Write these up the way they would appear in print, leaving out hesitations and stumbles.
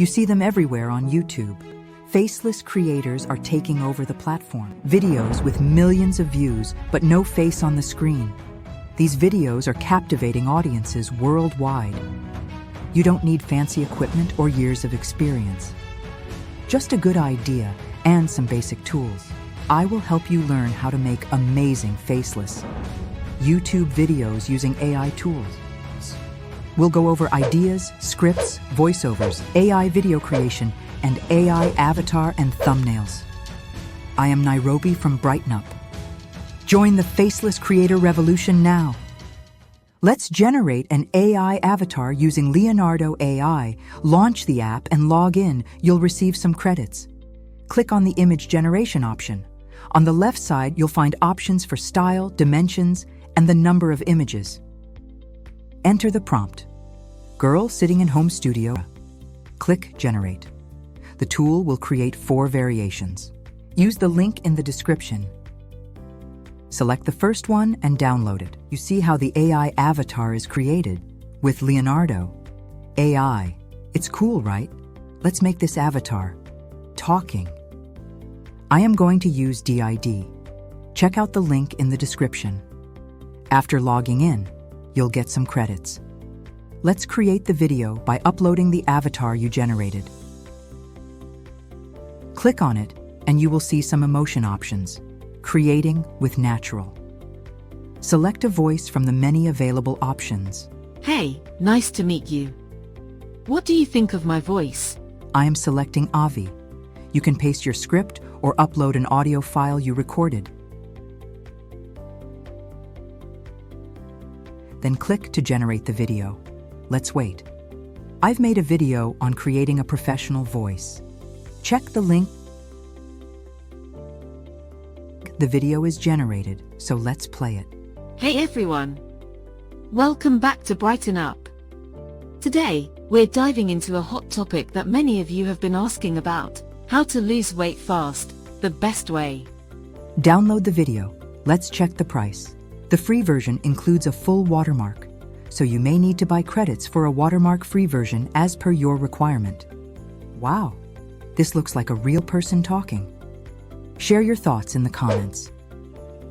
You see them everywhere on YouTube. Faceless creators are taking over the platform. Videos with millions of views, but no face on the screen. These videos are captivating audiences worldwide. You don't need fancy equipment or years of experience. Just a good idea and some basic tools. I will help you learn how to make amazing faceless YouTube videos using AI tools. We'll go over ideas, scripts, voiceovers, AI video creation, and AI avatar and thumbnails. I am Nairobi from Brightnupai. Join the faceless creator revolution now. Let's generate an AI avatar using Leonardo AI. Launch the app and log in. You'll receive some credits. Click on the image generation option. On the left side, you'll find options for style, dimensions, and the number of images. Enter the prompt. Girl sitting in home studio. Click Generate. The tool will create 4 variations. Use the link in the description. Select the first one and download it. You see how the AI avatar is created with Leonardo AI. It's cool, right? Let's make this avatar talking. I am going to use DID. Check out the link in the description. After logging in, you'll get some credits. Let's create the video by uploading the avatar you generated. Click on it and you will see some emotion options. Creating with natural. Select a voice from the many available options. Hey, nice to meet you. What do you think of my voice? I am selecting Avi. You can paste your script or upload an audio file you recorded. Then click to generate the video. Let's wait. I've made a video on creating a professional voice. Check the link. The video is generated, so let's play it. Hey everyone! Welcome back to Brighten Up. Today, we're diving into a hot topic that many of you have been asking about: how to lose weight fast, the best way. Download the video. Let's check the price. The free version includes a full watermark, so you may need to buy credits for a watermark-free version as per your requirement. Wow, this looks like a real person talking. Share your thoughts in the comments.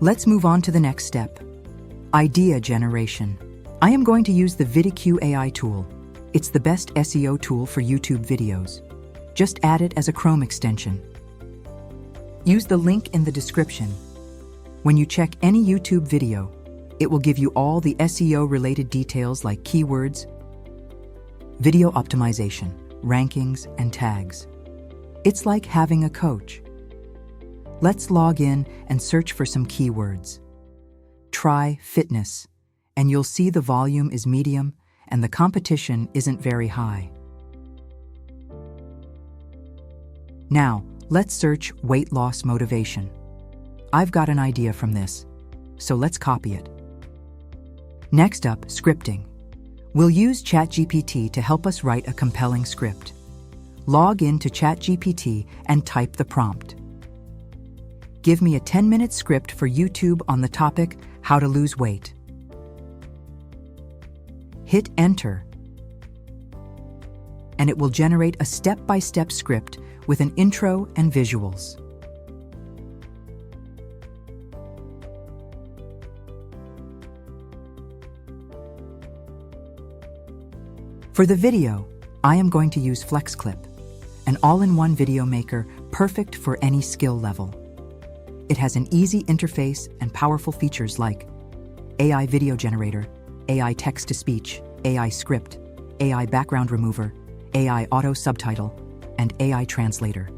Let's move on to the next step. Idea generation. I am going to use the VIDIQ AI tool. It's the best SEO tool for YouTube videos. Just add it as a Chrome extension. Use the link in the description. When you check any YouTube video, it will give you all the SEO-related details like keywords, video optimization, rankings, and tags. It's like having a coach. Let's log in and search for some keywords. Try fitness, and you'll see the volume is medium and the competition isn't very high. Now, let's search weight loss motivation. I've got an idea from this, so let's copy it. Next up, scripting. We'll use ChatGPT to help us write a compelling script. Log in to ChatGPT and type the prompt. Give me a 10-minute script for YouTube on the topic, how to lose weight. Hit enter, and it will generate a step-by-step script with an intro and visuals. For the video, I am going to use FlexClip, an all-in-one video maker perfect for any skill level. It has an easy interface and powerful features like AI video generator, AI text-to-speech, AI script, AI background remover, AI auto subtitle, and AI translator.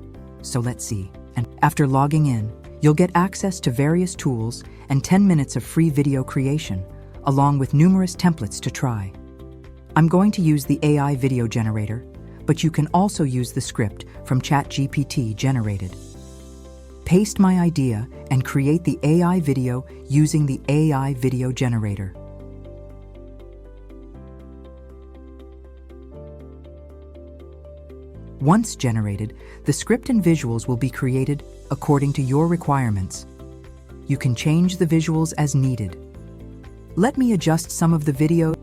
So let's see. And after logging in, you'll get access to various tools and 10 minutes of free video creation, along with numerous templates to try. I'm going to use the AI video generator, but you can also use the script from ChatGPT generated. Paste my idea and create the AI video using the AI video generator. Once generated, the script and visuals will be created according to your requirements. You can change the visuals as needed. Let me adjust some of the video.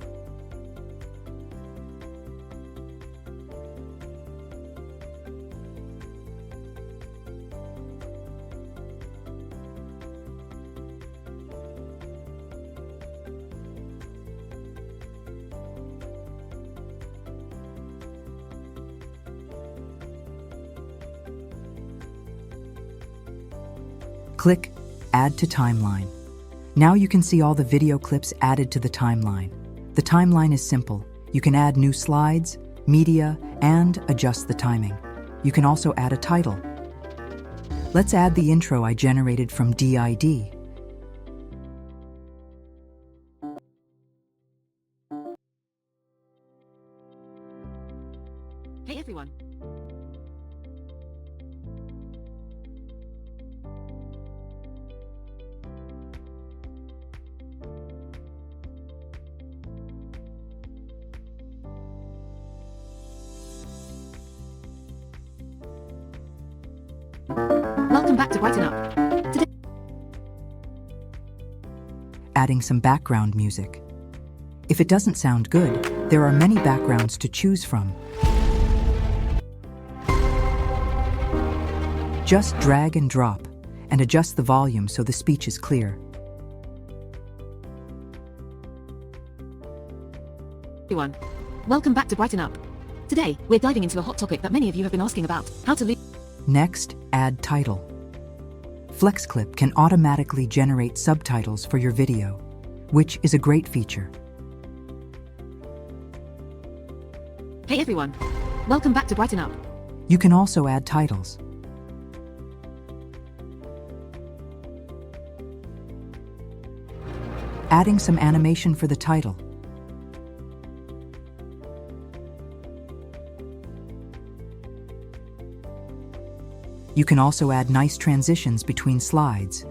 Click Add to Timeline. Now you can see all the video clips added to the timeline. The timeline is simple. You can add new slides, media, and adjust the timing. You can also add a title. Let's add the intro I generated from DID. Hey everyone. Welcome back to Brighten Up. Today, Adding some background music. If it doesn't sound good, there are many backgrounds to choose from. Just drag and drop, and adjust the volume so the speech is clear. everyone. Welcome back to Brighten Up. Today, we're diving into a hot topic that many of you have been asking about, how to lose. Next, add title. FlexClip can automatically generate subtitles for your video, which is a great feature. Hey everyone. Welcome back to Brighten Up. You can also add titles. Adding some animation for the title. You can also add nice transitions between slides.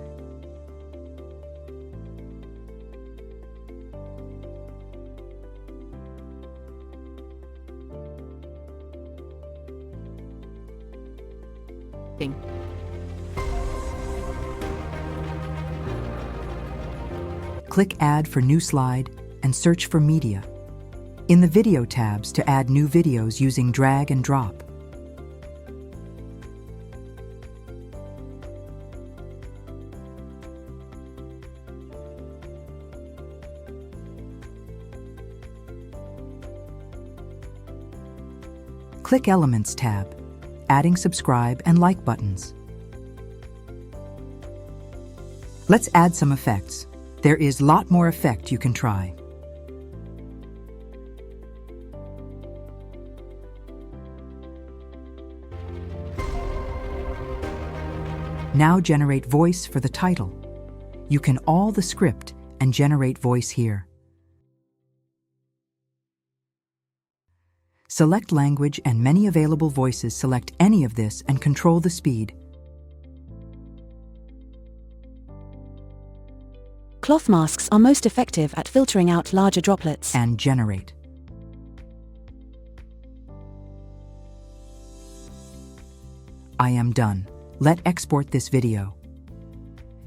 Click Add for new slide and search for media. In the Video tabs to add new videos using drag and drop. Click Elements tab, adding subscribe and like buttons. Let's add some effects. There is a lot more effect you can try. Now generate voice for the title. You can all the script and generate voice here. Select language and many available voices. Select any of this and control the speed. Cloth masks are most effective at filtering out larger droplets. And generate. I am done. Let's export this video.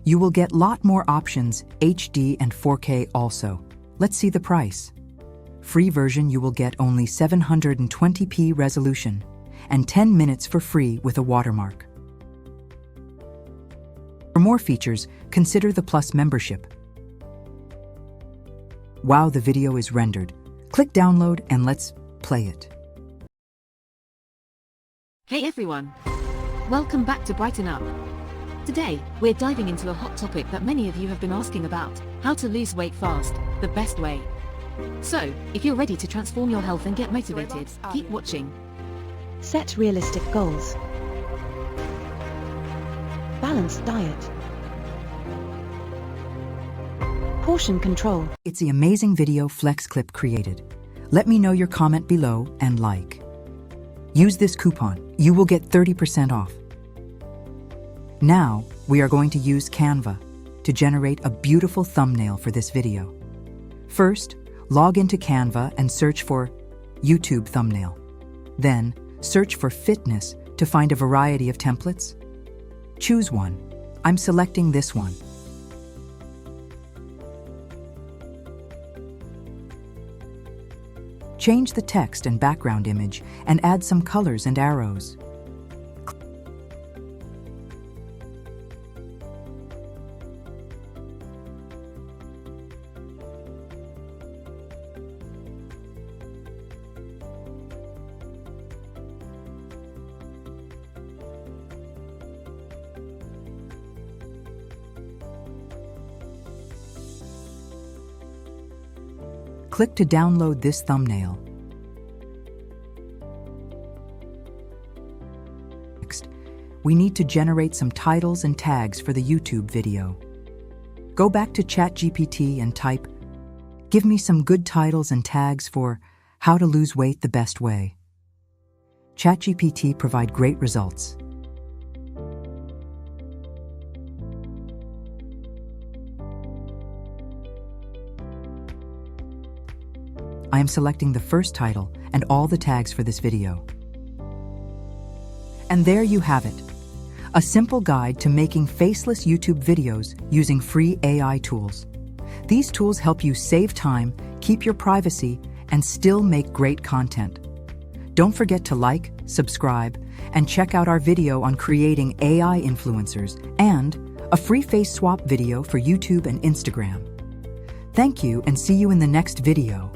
You will get lot more options, HD and 4K also. Let's see the price. Free version you will get only 720p resolution and 10 minutes for free with a watermark. For more features, consider the Plus membership. Wow, the video is rendered. Click download and let's play it. Hey everyone. Welcome back to Brighten Up. Today, we're diving into a hot topic that many of you have been asking about, how to lose weight fast, the best way. So, if you're ready to transform your health and get motivated, keep watching. Set realistic goals. Balanced diet. Portion control. It's the amazing video FlexClip created. Let me know your comment below and like. Use this coupon. You will get 30% off. Now, we are going to use CANVA to generate a beautiful thumbnail for this video. First, log into CANVA and search for YouTube thumbnail. Then, search for fitness to find a variety of templates. Choose one. I'm selecting this one. Change the text and background image and add some colors and arrows. Click to download this thumbnail. Next, we need to generate some titles and tags for the YouTube video. Go back to ChatGPT and type, "Give me some good titles and tags for how to lose weight the best way." ChatGPT provide great results. I am selecting the first title and all the tags for this video. And there you have it, a simple guide to making faceless YouTube videos using free AI tools. These tools help you save time, keep your privacy, and still make great content. Don't forget to like, subscribe, and check out our video on creating AI influencers and a free face swap video for YouTube and Instagram. Thank you and see you in the next video.